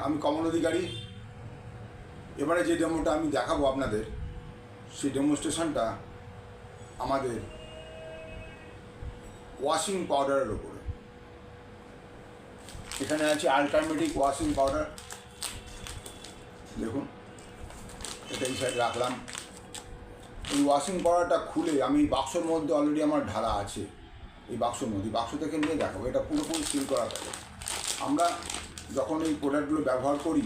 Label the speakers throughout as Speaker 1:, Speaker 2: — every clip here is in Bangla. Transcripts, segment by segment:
Speaker 1: আমি কমল অধিকারী। এবারে যে ডেমোটা আমি দেখাবো আপনাদের, সেই ডেমনস্ট্রেশনটা আমাদের ওয়াশিং পাউডারের ওপরে। এখানে আছে আল্টারমেটিক ওয়াশিং পাউডার, দেখুন এটা এই সাইডে রাখলাম। এই ওয়াশিং পাউডারটা খুলে আমি বাক্সর মধ্যে অলরেডি আমার ঢালা আছে, এই বাক্সর মধ্যে, বাক্স থেকে নিয়ে দেখাবো। এটা পুরোপুরি সিল করা থাকে। আমরা যখন এই প্রোডাক্টগুলো ব্যবহার করি,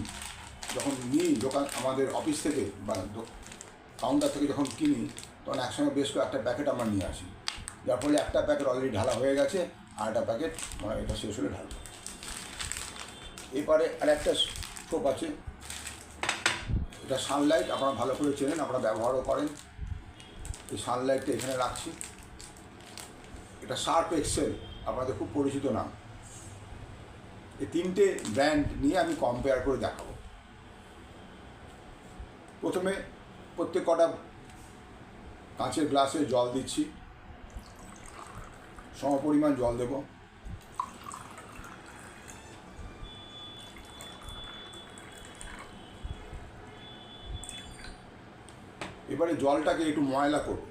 Speaker 1: যখন নিই দোকান আমাদের অফিস থেকে বা কাউন্টার থেকে যখন কিনি, তখন একসঙ্গে বেশ করে একটা প্যাকেট আমরা নিয়ে আসি, যার ফলে একটা প্যাকেট অলরেডি ঢালা হয়ে গেছে, আর একটা প্যাকেট মানে এটা শেষ হলে ঢালবো। এরপরে আর একটা স্টোভ আছে, এটা সানলাইট, আপনারা ভালো করে চেনেন, আপনারা ব্যবহারও করেন। এই সানলাইটটা এখানে রাখছি। এটা শার্প এক্সেল, আপনাদের খুব পরিচিত নাম। এই তিনটে ব্র্যান্ড নিয়ে আমি কম্পেয়ার করে দেখাবো। প্রথমে প্রত্যেক কটা কাঁচের গ্লাসে জল দিচ্ছি, সমপরিমাণ জল দেব। এবারে জলটাকে একটু ময়লা করব।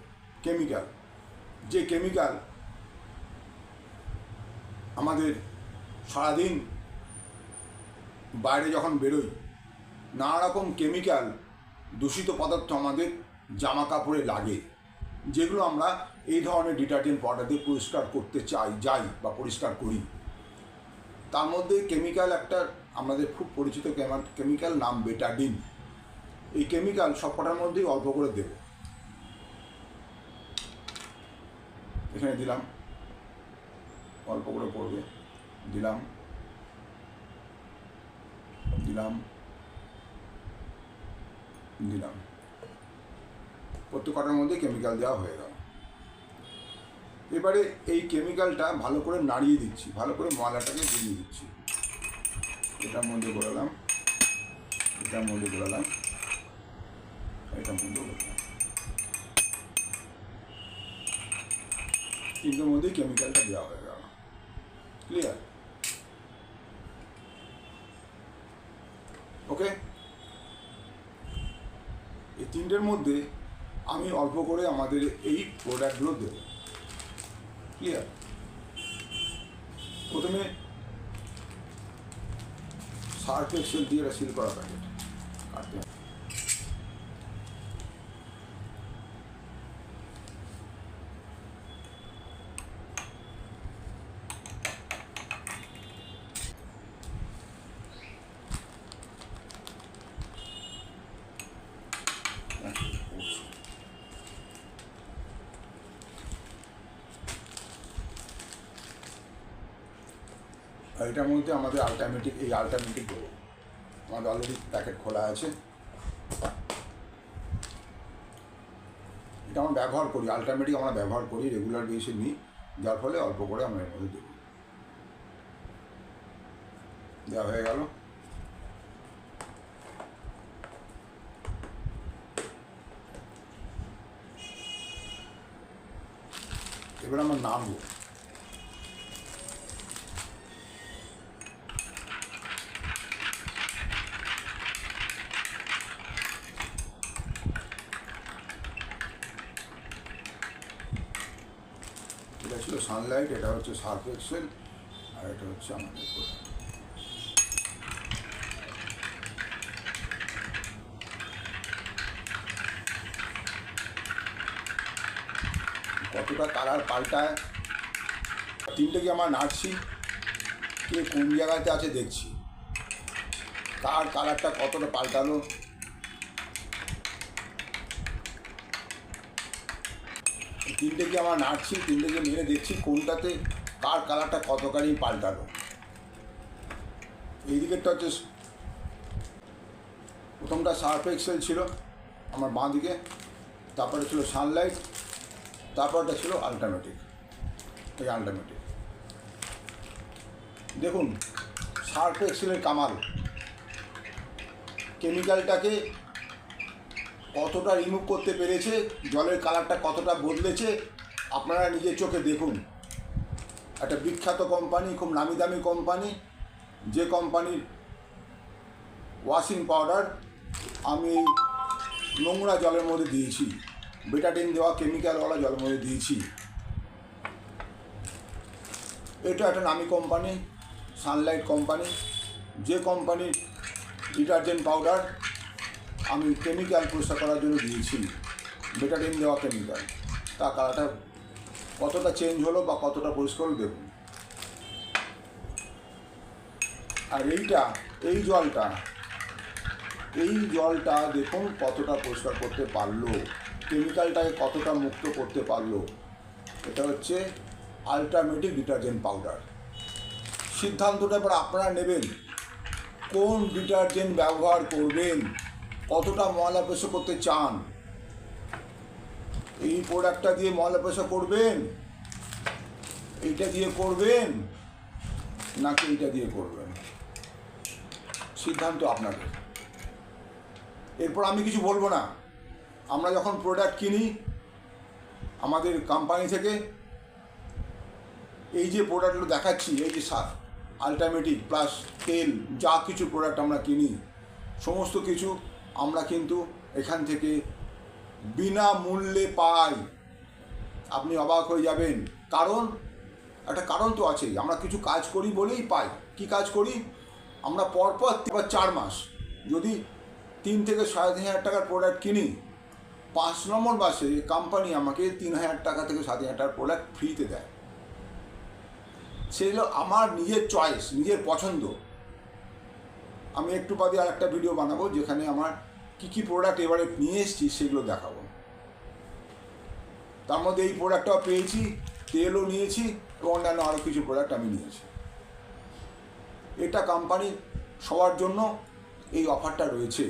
Speaker 1: কেমিক্যাল, যে কেমিক্যাল আমাদের সারাদিন বাইরে যখন বেরোই, নানা রকম কেমিক্যাল, দূষিত পদার্থ আমাদের জামা কাপড়ে লাগে, যেগুলো আমরা এই ধরনের ডিটারজেন্ট পাউডার দিয়ে পরিষ্কার করতে যাই বা পরিষ্কার করি। তার মধ্যে কেমিক্যাল একটা আমাদের খুব পরিচিত কেমিক্যাল, নাম বেটাডিন। এই কেমিক্যাল সবকটার মধ্যেই অল্প করে দেব। এখানে দিলাম, অল্প করে পড়বে, দিলাম দিলাম দিলাম প্রত্যেক কটার মধ্যে কেমিক্যাল দেওয়া হয়ে গেল। এবারে এই কেমিক্যালটা ভালো করে নাড়িয়ে দিচ্ছি, ভালো করে ময়লাটাকে গুলিয়ে দিচ্ছি। এটার মধ্যে গোলালাম, এটার মধ্যে গোলালাম, এটার মধ্যে গোলালাম। তিনটের মধ্যেই কেমিক্যালটা দেওয়া হয়ে গেল। ক্লিয়ার? ওকে। এই তিনটের মধ্যে আমি অল্প করে আমাদের এই প্রোডাক্টগুলো দেব। ক্লিয়ার? প্রথমে সার্ফ এক্সেল দিয়ে এটা সিল করা প্যাকেট কাটতে হবে। আর এটার মধ্যে আমাদের আল্টারমেটিক দেবো। আমাদের অলরেডি প্যাকেট খোলা আছে, এটা আমরা ব্যবহার করি, আল্টারমেটিক আমরা ব্যবহার করি, রেগুলার বেসে নিই, যার ফলে অল্প করে আমরা এর মধ্যে দেবো। দেওয়া হয়ে গেল। এবার আমরা নামবো। এটা ছিল সানলাইট, এটা হচ্ছে সার্ফ এক্সেল, আর এটা হচ্ছে আমাদের কতটা কালার পাল্টায়। তিনটে কি আমার নাড়ছি, কে কোন জায়গাতে আছে দেখছি, কার কালারটা কতটা পাল্টালো। তিনটে কি আমার নাড়ছি, তিনটেকে মেরে দেখছি কোনটাতে কার কালারটা কতখানি পাল্টালো। এই দিকেরটা হচ্ছে প্রথমটা সার্ফ এক্সেল ছিল আমার বাঁ দিকে, তারপরে ছিল সানলাইট, তারপরটা ছিল আল্টারমেটিক। এই আল্টারমেটিক দেখুন, সার্ফ এক্সেলের কামাল, কেমিক্যালটাকে কতটা রিমুভ করতে পেরেছে, জলের কালারটা কতটা বদলেছে আপনারা নিজের চোখে দেখুন। একটা বিখ্যাত কোম্পানি, খুব নামি দামি কোম্পানি, যে কোম্পানির ওয়াশিং পাউডার আমি নোংরা জলের মধ্যে দিয়েছি, বেটাডিন দেওয়া কেমিক্যালওয়ালা জলের মধ্যে দিয়েছি। এটা একটা নামি কোম্পানি, সানলাইট কোম্পানি। যে কোম্পানির ডিটারজেন্ট পাউডার আমি কেমিক্যাল পরিষ্কার করার জন্য দিয়েছি, বেটাডিন দেওয়া কেমিক্যাল। তা কালারটা কতটা চেঞ্জ হলো বা কতটা পরিষ্কার হলো দেখুন। আর এই জলটা দেখুন কতটা পরিষ্কার করতে পারলো, কেমিক্যালটাকে কতটা মুক্ত করতে পারলো। এটা হচ্ছে আল্টারমেটিক ডিটারজেন্ট পাউডার। সিদ্ধান্তটা এবার আপনারা নেবেন, কোন ডিটারজেন্ট ব্যবহার করবেন, কতটা ময়লা পরিষ্কার করতে চান। এই প্রোডাক্টটা দিয়ে ময়লা পরিষ্কার করবেন, এইটা দিয়ে করবেন, নাকি এইটা দিয়ে করবেন, সিদ্ধান্ত আপনাদের। এরপর আমি কিছু বলবো না। আমরা যখন প্রোডাক্ট কিনি আমাদের কোম্পানি থেকে, এই যে প্রোডাক্টগুলো দেখাচ্ছি, এই যে আল্টারমেটিক প্লাস তেল, যা কিছু প্রোডাক্ট আমরা কিনি সমস্ত কিছু আমরা কিন্তু এখান থেকে বিনামূল্যে পাই। আপনি অবাক হয়ে যাবেন, কারণ একটা কারণ তো আছেই। আমরা কিছু কাজ করি বলেই পাই। কি কাজ করি? আমরা পরপর 4 মাস যদি 3 থেকে 3,500 টাকার প্রোডাক্ট কিনি, 5 নম্বর মাসে কোম্পানি আমাকে 3,000 টাকা থেকে 7,000 টাকার প্রোডাক্ট ফ্রিতে দেয়। সেগুলো আমার নিজের চয়েস, নিজের পছন্দ। আমি একটু বাদে আর একটা ভিডিও বানাবো যেখানে আমার কী প্রোডাক্ট এবারে নিয়ে এসেছি সেগুলো দেখাবো। তার মধ্যে এই প্রোডাক্টটাও পেয়েছি, তেলও নিয়েছি এবং অন্যান্য আরও কিছু প্রোডাক্ট আমি নিয়েছি। এটা কোম্পানি সবার জন্য এই অফারটা রয়েছে।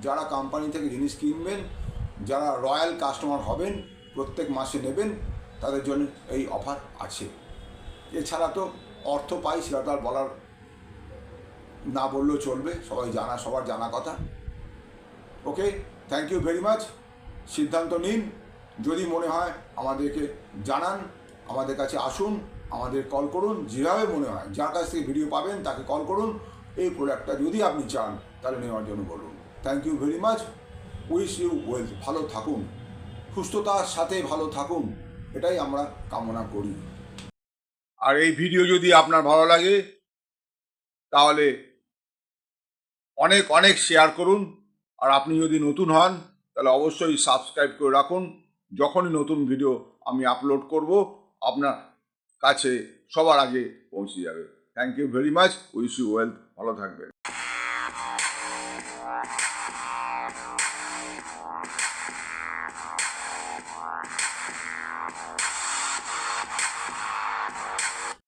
Speaker 1: যারা কোম্পানি থেকে জিনিস কিনবেন, যারা রয়্যাল কাস্টমার হবেন, প্রত্যেক মাসে নেবেন, তাদের জন্য এই অফার আছে। এছাড়া তো অর্থ পাই সেটা তো আর বলার না বললেও চলবে, সবার জানা কথা। ওকে, থ্যাংক ইউ ভেরি মাচ। সিদ্ধান্ত নিন, যদি মনে হয় আমাদেরকে জানান, আমাদের কাছে আসুন, আমাদের কল করুন, যেভাবে মনে হয় যার কাছ থেকে ভিডিও পাবেন তাকে কল করুন। এই প্রোডাক্টটা যদি আপনি চান তাহলে নেওয়ার জন্য বলুন। Thank you very much. Wish you wealth. ভালো থাকুন, সুস্থতার সাথে ভালো থাকুন, এটাই আমরা কামনা করি। আর এই ভিডিও যদি আপনার ভালো লাগে তাহলে অনেক অনেক শেয়ার করুন। আর আপনি যদি নতুন হন তাহলে অবশ্যই সাবস্ক্রাইব করে রাখুন। যখনই নতুন ভিডিও আমি আপলোড করব আপনার কাছে সবার আগে পৌঁছে যাবে। Thank you very much. Wish you wealth. ভালো থাকবেন।